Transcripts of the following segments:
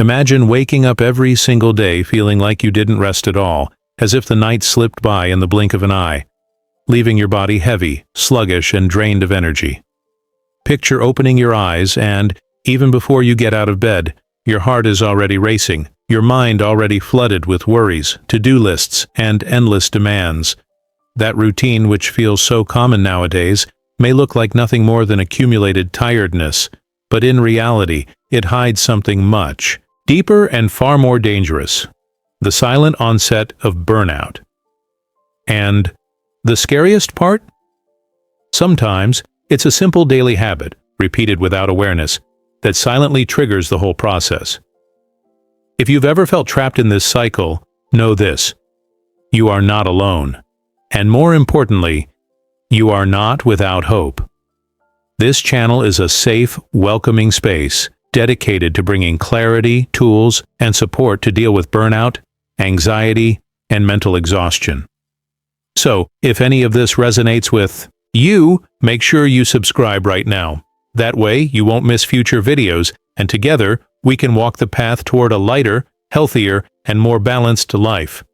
Imagine waking up every single day feeling like you didn't rest at all, as if the night slipped by in the blink of an eye, leaving your body heavy, sluggish, and drained of energy. Picture opening your eyes and, even before you get out of bed, your heart is already racing, your mind already flooded with worries, to-do lists, and endless demands. That routine, which feels so common nowadays, may look like nothing more than accumulated tiredness, but in reality, it hides something much deeper and far more dangerous: the silent onset of burnout. And the scariest part? Sometimes it's a simple daily habit, repeated without awareness, that silently triggers the whole process. If you've ever felt trapped in this cycle, know this: you are not alone. And more importantly, you are not without hope. This channel is a safe, welcoming space dedicated to bringing clarity, tools, and support to deal with burnout, anxiety, and mental exhaustion. So, if any of this resonates with you, make sure you subscribe right now. That way, you won't miss future videos, and together, we can walk the path toward a lighter, healthier, and more balanced life.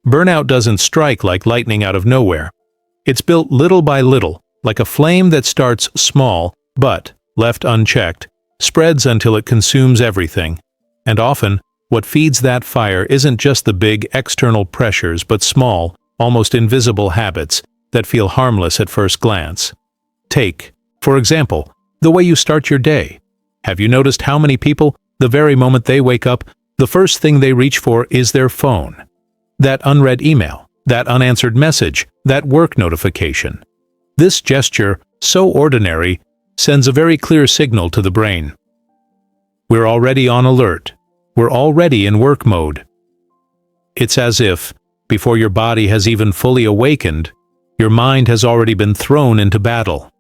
Burnout doesn't strike like lightning out of nowhere. It's built little by little, like a flame that starts small, but, left unchecked, spreads until it consumes everything. And often, what feeds that fire isn't just the big external pressures, but small, almost invisible habits that feel harmless at first glance. Take, for example, the way you start your day. Have you noticed how many people, the very moment they wake up, the first thing they reach for is their phone? That unread email, that unanswered message, that work notification. This gesture, so ordinary, sends a very clear signal to the brain. We're already on alert. We're already in work mode. It's as if, before your body has even fully awakened, your mind has already been thrown into battle.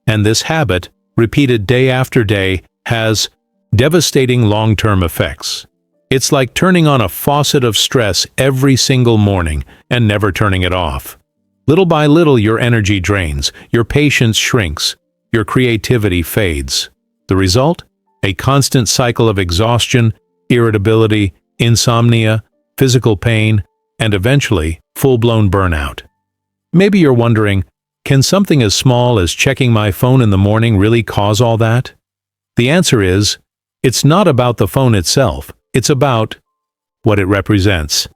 And this habit, repeated day after day, has devastating long-term effects. It's like turning on a faucet of stress every single morning and never turning it off. Little by little, your energy drains, your patience shrinks, your creativity fades. The result? A constant cycle of exhaustion, irritability, insomnia, physical pain, and eventually, full-blown burnout. Maybe you're wondering, can something as small as checking my phone in the morning really cause all that? The answer is, it's not about the phone itself, it's about what it represents.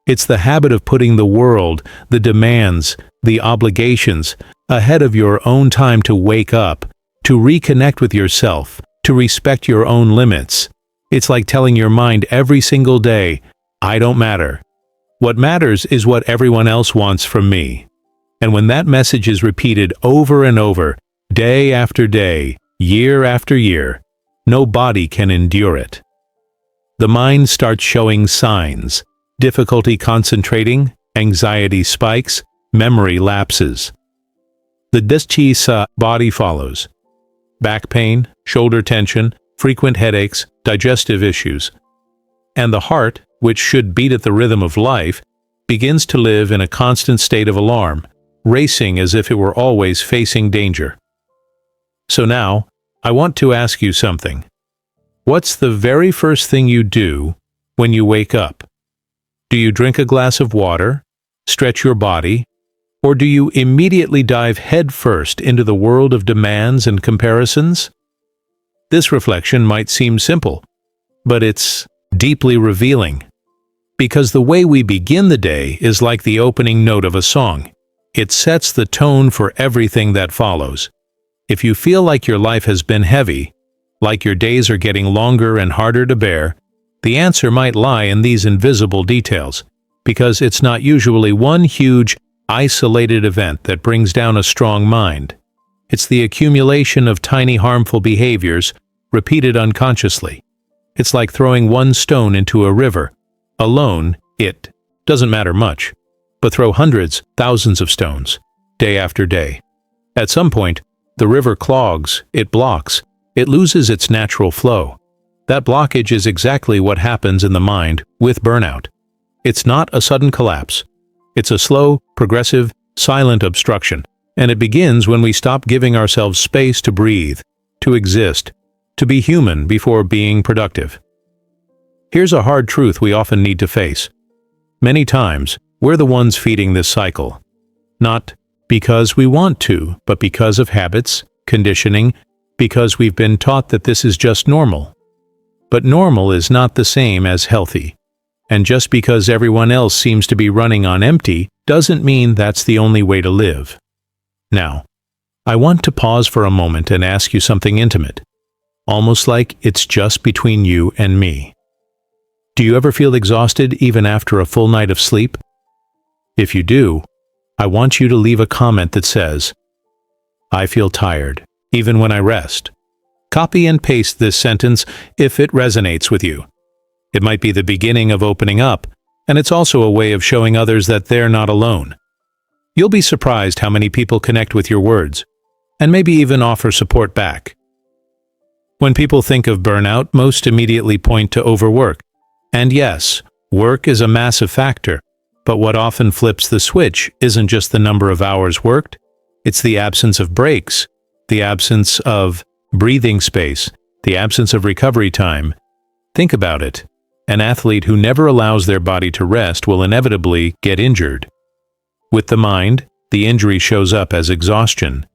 It's the habit of putting the world, the demands, the obligations, ahead of your own time to wake up, to reconnect with yourself, to respect your own limits. It's like telling your mind every single day, I don't matter. What matters is what everyone else wants from me. And when that message is repeated over and over, day after day, year after year, no body can endure it. The mind starts showing signs: difficulty concentrating, anxiety spikes, memory lapses. The dyschisa body follows: back pain, shoulder tension, frequent headaches, digestive issues. And the heart, which should beat at the rhythm of life, begins to live in a constant state of alarm, racing as if it were always facing danger. So now, I want to ask you something. What's the very first thing you do when you wake up? Do you drink a glass of water, stretch your body, or do you immediately dive headfirst into the world of demands and comparisons? This reflection might seem simple, but it's deeply revealing. Because the way we begin the day is like the opening note of a song. It sets the tone for everything that follows. If you feel like your life has been heavy, like your days are getting longer and harder to bear, the answer might lie in these invisible details, because it's not usually one huge, isolated event that brings down a strong mind. It's the accumulation of tiny harmful behaviors repeated unconsciously. It's like throwing one stone into a river. Alone, it doesn't matter much, but throw hundreds, thousands of stones, day after day. At some point, the river clogs, it blocks, it loses its natural flow. That blockage is exactly what happens in the mind with burnout. It's not a sudden collapse. It's a slow, progressive, silent obstruction, and it begins when we stop giving ourselves space to breathe, to exist, to be human before being productive. Here's a hard truth we often need to face. Many times, we're the ones feeding this cycle. Not because we want to, but because of habits, conditioning, because we've been taught that this is just normal. But normal is not the same as healthy. And just because everyone else seems to be running on empty doesn't mean that's the only way to live. Now, I want to pause for a moment and ask you something intimate, almost like it's just between you and me. Do you ever feel exhausted even after a full night of sleep? If you do, I want you to leave a comment that says, "I feel tired, even when I rest." Copy and paste this sentence if it resonates with you. It might be the beginning of opening up, and it's also a way of showing others that they're not alone. You'll be surprised how many people connect with your words, and maybe even offer support back. When people think of burnout, most immediately point to overwork. And yes, work is a massive factor, but what often flips the switch isn't just the number of hours worked, it's the absence of breaks, the absence of breathing space, the absence of recovery time. Think about it. An athlete who never allows their body to rest will inevitably get injured. With the mind, the injury shows up as exhaustion.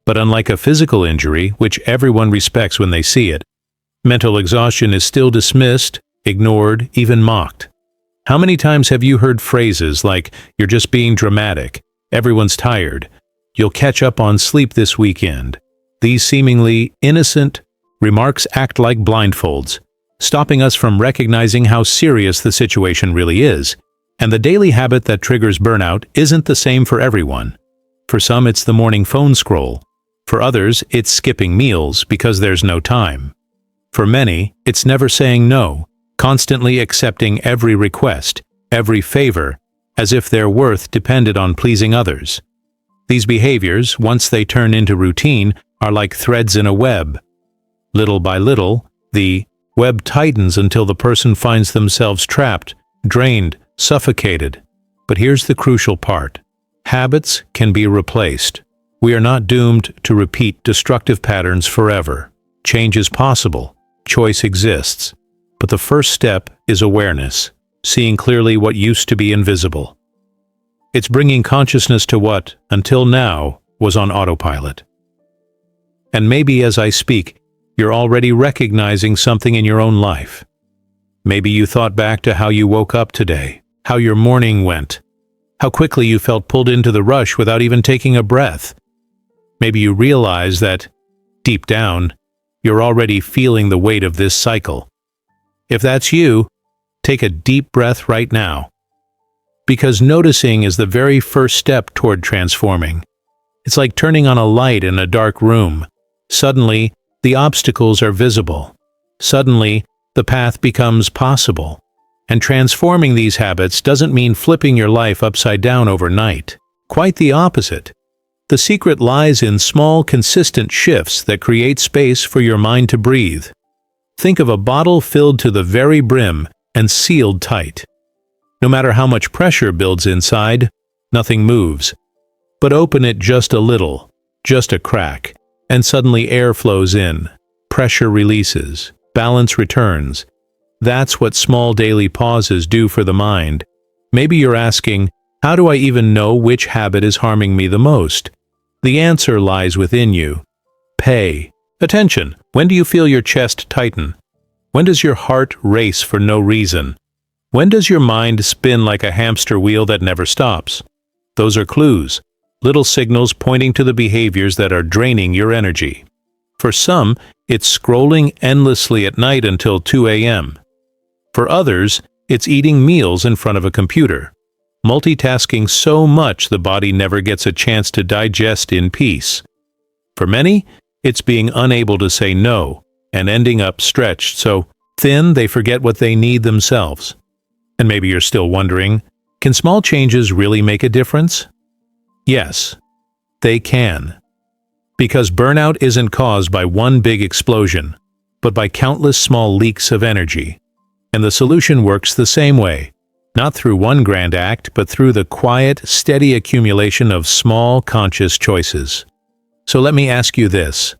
But unlike a physical injury, which everyone respects when they see it, mental exhaustion is still dismissed, ignored, even mocked. How many times have you heard phrases like, "You're just being dramatic," "Everyone's tired," "You'll catch up on sleep this weekend"? These seemingly innocent remarks act like blindfolds, stopping us from recognizing how serious the situation really is. And the daily habit that triggers burnout isn't the same for everyone. For some, it's the morning phone scroll. For others, it's skipping meals because there's no time. For many, it's never saying no, constantly accepting every request, every favor, as if their worth depended on pleasing others. These behaviors, once they turn into routine, are like threads in a web. Little by little, the web tightens until the person finds themselves trapped, drained, suffocated. But here's the crucial part. Habits can be replaced. We are not doomed to repeat destructive patterns forever. Change is possible. Choice exists. But the first step is awareness, seeing clearly what used to be invisible. It's bringing consciousness to what, until now, was on autopilot. And maybe as I speak, you're already recognizing something in your own life. Maybe you thought back to how you woke up today, how your morning went, how quickly you felt pulled into the rush without even taking a breath. Maybe you realize that, deep down, you're already feeling the weight of this cycle. If that's you, take a deep breath right now. Because noticing is the very first step toward transforming. It's like turning on a light in a dark room. Suddenly, the obstacles are visible. Suddenly, the path becomes possible. And transforming these habits doesn't mean flipping your life upside down overnight. Quite the opposite. The secret lies in small, consistent shifts that create space for your mind to breathe. Think of a bottle filled to the very brim and sealed tight. No matter how much pressure builds inside, nothing moves. But open it just a little, just a crack, and suddenly air flows in, pressure releases, balance returns. That's what small daily pauses do for the mind. Maybe you're asking, how do I even know which habit is harming me the most? The answer lies within you. Pay attention. When do you feel your chest tighten? When does your heart race for no reason? When does your mind spin like a hamster wheel that never stops? Those are clues, little signals pointing to the behaviors that are draining your energy. For some, it's scrolling endlessly at night until 2 a.m. For others, it's eating meals in front of a computer, multitasking so much the body never gets a chance to digest in peace. For many, it's being unable to say no and ending up stretched so thin they forget what they need themselves. And maybe you're still wondering, can small changes really make a difference? Yes, they can. Because burnout isn't caused by one big explosion, but by countless small leaks of energy. And the solution works the same way, not through one grand act, but through the quiet, steady accumulation of small, conscious choices. So let me ask you this.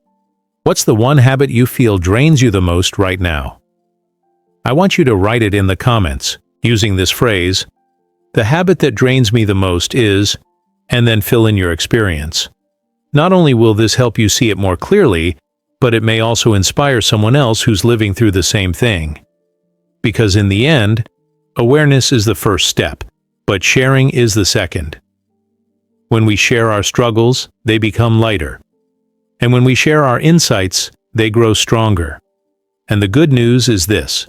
What's the one habit you feel drains you the most right now? I want you to write it in the comments, using this phrase, "The habit that drains me the most is," and then fill in your experience. Not only will this help you see it more clearly, but it may also inspire someone else who's living through the same thing. Because in the end, awareness is the first step, but sharing is the second. When we share our struggles, they become lighter. And when we share our insights, they grow stronger. And the good news is this: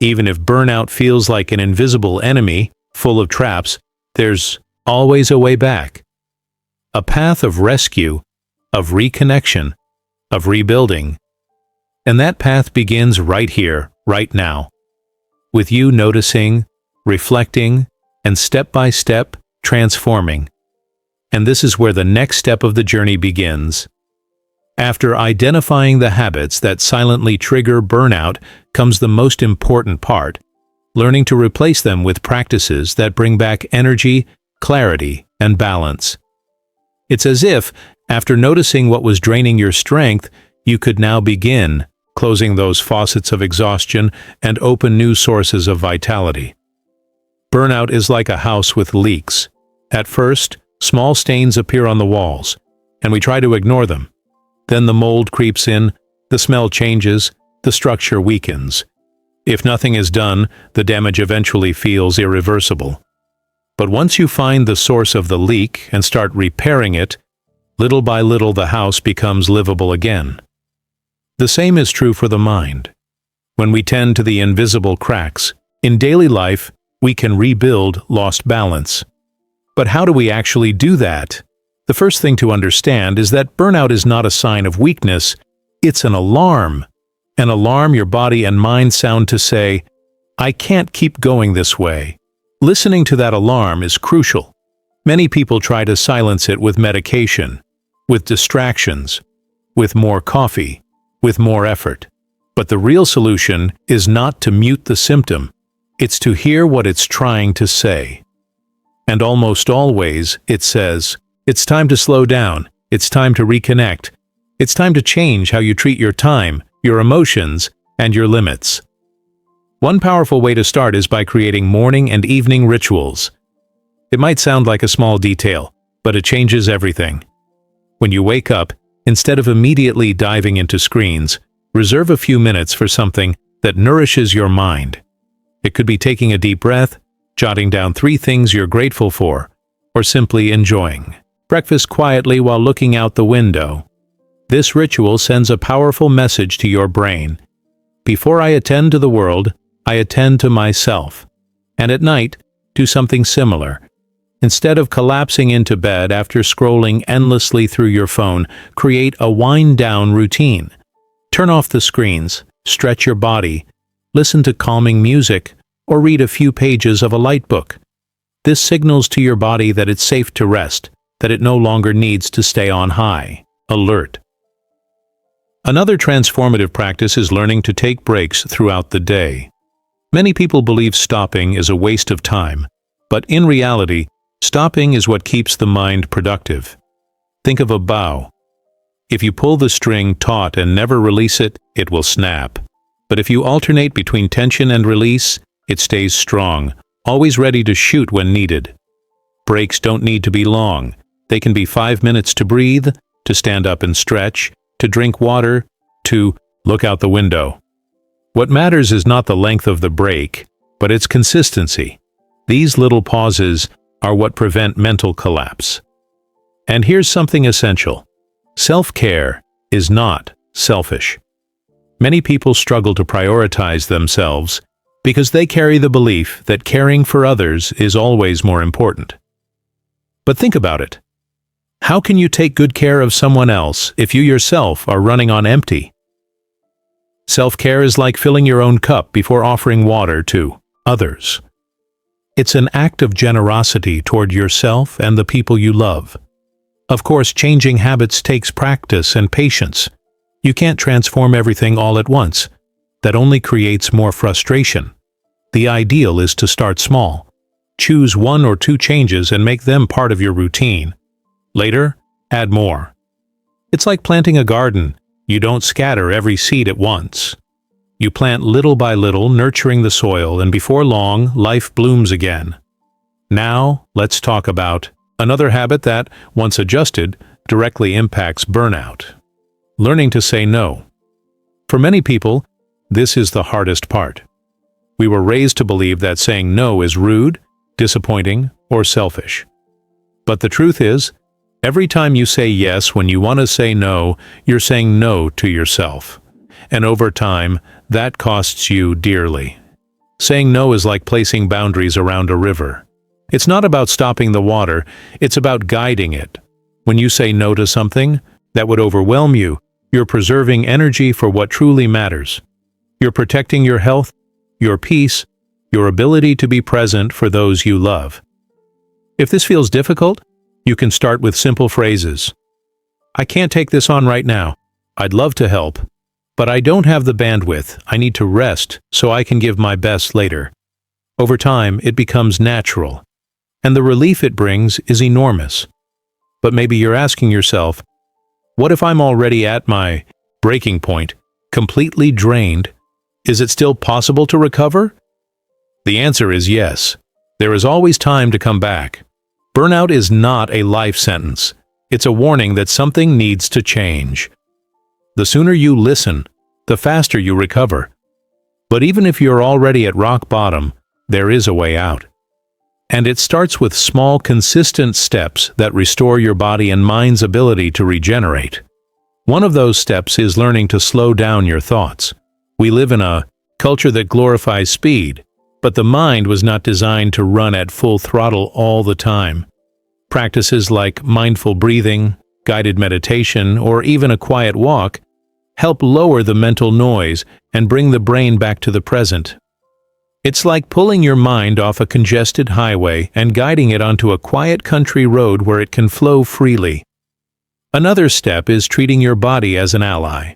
even if burnout feels like an invisible enemy, full of traps, there's always a way back. A path of rescue, of reconnection, of rebuilding. And that path begins right here, right now, with you noticing, reflecting, and step by step transforming. And this is where the next step of the journey begins. After identifying the habits that silently trigger burnout comes the most important part, learning to replace them with practices that bring back energy, clarity, and balance. It's as if, after noticing what was draining your strength, you could now begin closing those faucets of exhaustion and open new sources of vitality. Burnout is like a house with leaks. At first, small stains appear on the walls, and we try to ignore them. Then the mold creeps in, the smell changes, the structure weakens. If nothing is done, the damage eventually feels irreversible. But once you find the source of the leak and start repairing it, little by little the house becomes livable again. The same is true for the mind. When we tend to the invisible cracks, in daily life, we can rebuild lost balance. But how do we actually do that? The first thing to understand is that burnout is not a sign of weakness, it's an alarm. An alarm your body and mind sound to say, "I can't keep going this way." Listening to that alarm is crucial. Many people try to silence it with medication, with distractions, with more coffee, with more effort. But the real solution is not to mute the symptom, it's to hear what it's trying to say. And almost always it says, "It's time to slow down, it's time to reconnect, it's time to change how you treat your time, your emotions, and your limits." One powerful way to start is by creating morning and evening rituals. It might sound like a small detail, but it changes everything. When you wake up, instead of immediately diving into screens, reserve a few minutes for something that nourishes your mind. It could be taking a deep breath, jotting down 3 things you're grateful for, or simply enjoying breakfast quietly while looking out the window. This ritual sends a powerful message to your brain. Before I attend to the world, I attend to myself. And at night, do something similar. Instead of collapsing into bed after scrolling endlessly through your phone, create a wind-down routine. Turn off the screens, stretch your body, listen to calming music, or read a few pages of a light book. This signals to your body that it's safe to rest, that it no longer needs to stay on high alert. Another transformative practice is learning to take breaks throughout the day. Many people believe stopping is a waste of time, but in reality, stopping is what keeps the mind productive. Think of a bow. If you pull the string taut and never release it, it will snap. But if you alternate between tension and release, it stays strong, always ready to shoot when needed. Breaks don't need to be long. They can be 5 minutes to breathe, to stand up and stretch, to drink water, to look out the window. What matters is not the length of the break, but its consistency. These little pauses are what prevent mental collapse. And here's something essential. Self-care is not selfish. Many people struggle to prioritize themselves because they carry the belief that caring for others is always more important. But think about it. How can you take good care of someone else if you yourself are running on empty? Self-care is like filling your own cup before offering water to others. It's an act of generosity toward yourself and the people you love. Of course, changing habits takes practice and patience. You can't transform everything all at once. That only creates more frustration. The ideal is to start small. Choose 1 or 2 changes and make them part of your routine. Later, add more. It's like planting a garden. You don't scatter every seed at once. You plant little by little, nurturing the soil, and before long, life blooms again. Now, let's talk about another habit that, once adjusted, directly impacts burnout. Learning to say no. For many people, this is the hardest part. We were raised to believe that saying no is rude, disappointing, or selfish. But the truth is, every time you say yes when you want to say no, you're saying no to yourself. And over time, that costs you dearly. Saying no is like placing boundaries around a river. It's not about stopping the water, it's about guiding it. When you say no to something that would overwhelm you, you're preserving energy for what truly matters. You're protecting your health, your peace, your ability to be present for those you love. If this feels difficult, you can start with simple phrases. I can't take this on right now. I'd love to help, but I don't have the bandwidth. I need to rest so I can give my best later. Over time, it becomes natural, and the relief it brings is enormous. But maybe you're asking yourself, what if I'm already at my breaking point, completely drained? Is it still possible to recover? The answer is yes. There is always time to come back. Burnout is not a life sentence. It's a warning that something needs to change. The sooner you listen, the faster you recover. But even if you're already at rock bottom, there is a way out. And it starts with small, consistent steps that restore your body and mind's ability to regenerate. One of those steps is learning to slow down your thoughts. We live in a culture that glorifies speed, but the mind was not designed to run at full throttle all the time. Practices like mindful breathing, guided meditation, or even a quiet walk help lower the mental noise and bring the brain back to the present. It's like pulling your mind off a congested highway and guiding it onto a quiet country road where it can flow freely. Another step is treating your body as an ally.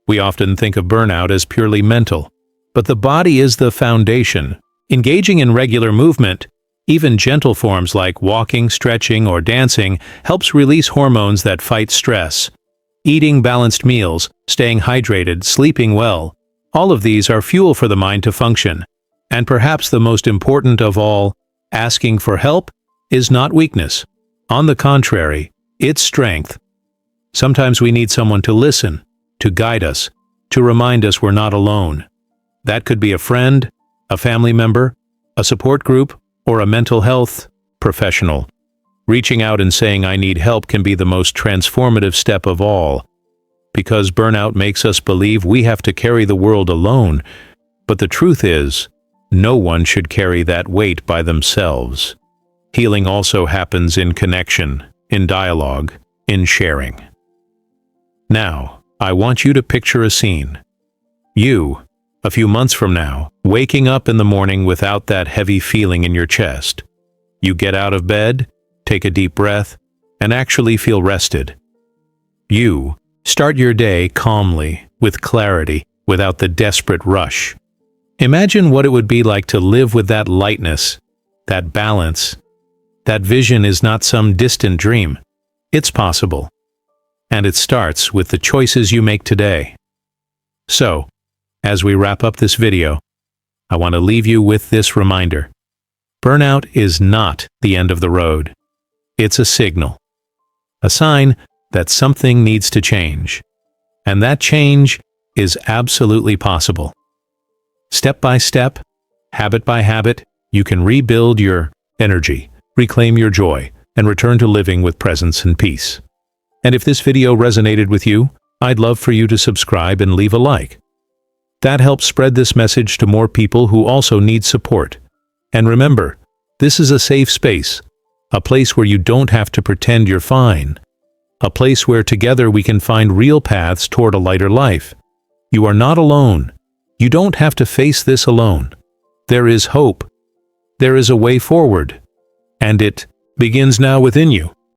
We often think of burnout as purely mental, but the body is the foundation. Engaging in regular movement, even gentle forms like walking, stretching, or dancing, helps release hormones that fight stress. Eating balanced meals, staying hydrated, sleeping well, all of these are fuel for the mind to function. And perhaps the most important of all, asking for help is not weakness. On the contrary, it's strength. Sometimes we need someone to listen, to guide us, to remind us we're not alone. That could be a friend, a family member, a support group, or a mental health professional. Reaching out and saying I need help can be the most transformative step of all, because burnout makes us believe we have to carry the world alone. But the truth is, no one should carry that weight by themselves. Healing also happens in connection, in dialogue, in sharing. Now, I want you to picture a scene. You, a few months from now, waking up in the morning without that heavy feeling in your chest. You get out of bed, take a deep breath, and actually feel rested. You start your day calmly, with clarity, without the desperate rush. Imagine what it would be like to live with that lightness, that balance. That vision is not some distant dream. It's possible. And it starts with the choices you make today. So, as we wrap up this video, I want to leave you with this reminder. Burnout is not the end of the road. It's a signal. A sign that something needs to change. And that change is absolutely possible. Step by step, habit by habit, you can rebuild your energy, reclaim your joy, and return to living with presence and peace. And if this video resonated with you, I'd love for you to subscribe and leave a like. That helps spread this message to more people who also need support. And remember, this is a safe space, a place where you don't have to pretend you're fine, a place where together we can find real paths toward a lighter life. You are not alone. You don't have to face this alone. There is hope. There is a way forward. And it begins now within you.